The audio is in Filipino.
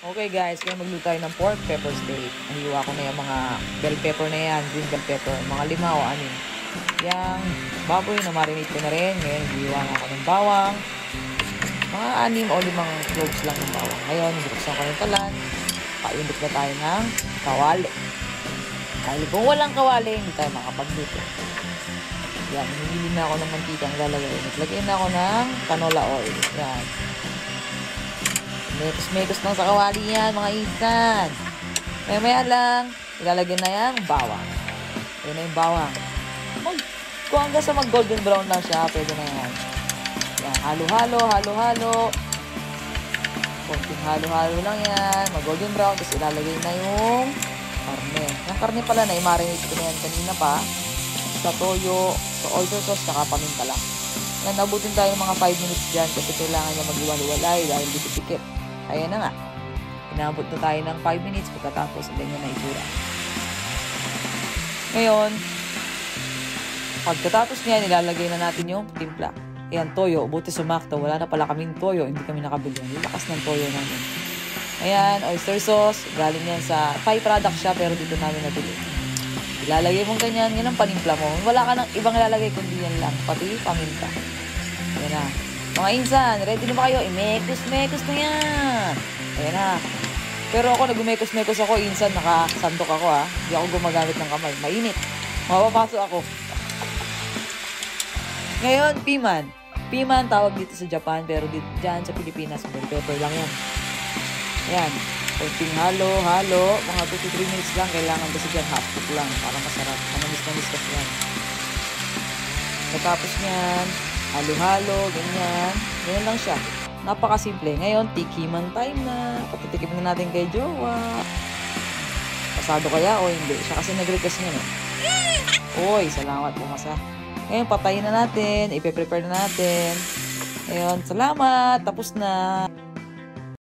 Okay guys, kaya magluto tayo ng pork pepper steak. Nahiwa ko na yung mga bell pepper na yan, green bell pepper, mga 5 o 6. Yang baboy na marinate ko na rin. Ngayon, hiwa na ako ng bawang. Mga 6 o 5 cloves lang ng bawang. Ngayon, buksan ko yung kalan. Painit na tayo ng kawali. Dahil kung walang kawali, hindi tayo makapagluto. Yan, hinihili na ako ng mantika ang lalagay. Naglagay na ako ng canola oil. Yan. Mekos-mekos lang sa kawali yan, mga insan. Maya-maya lang, ilalagyan na yan, bawang. Ayan na yung bawang. Kung hanggang sa mag-golden brown lang siya, pwede na yan. Yan, halo-halo, halo-halo. Konting halo-halo lang yan. Mag-golden brown, tapos ilalagay na yung karne. Yung karne pala na, i-marinate ko na yan kanina pa. Sa toyo, sa oyster sauce, saka paminta lang. Yan, nabutin tayo ng mga 5 minutes dyan kasi kailangan niya mag-iwalay dahil dikit-dikit. Ayan na nga. Inabot na tayo ng 5 minutes pagkatapos ganyan na itsura. Ngayon, pagkatapos niya, nilalagay na natin yung timpla. Ayan, toyo. Buti sumakto. Wala na pala kaming toyo. Hindi kami nakabili. Lakas ng toyo namin. Ayan, oyster sauce. Galing yan sa Thai product siya pero dito namin nabili. Ilalagay mong ganyan. Yan ang panimpla mo. Wala ka ng ibang ilalagay kundi yan lang. Pati paminta. Ayan na. Mga insan, ready na ba kayo? Imekos-mekos na yan. Ayan na. Pero ako, nag-umekos-mekos ako. Insan, nakasandok ako ha. Hindi ako gumagamit ng kamay. Mainit. Mapapasok ako. Ngayon, piman. Piman, tawag dito sa Japan. Pero dyan sa Pilipinas, bell pepper lang yan. Ayan. Konting halo-halo. Mga 2 to 3 minutes lang. Kailangan kasi dyan half cook lang. Para masarap. Manamis-namis kasi yan. Tapos niyan, halo-halo, ganyan. Ganyan lang siya. Napakasimple. Ngayon, tikiman time na. Patitikim na natin kay Jowa. Pasado kaya o hindi? Siya kasi nag-request niya, no? Oy, salamat pumasa. Ngayon, patayin na natin. Ipe-prepare na natin. Ngayon, salamat. Tapos na.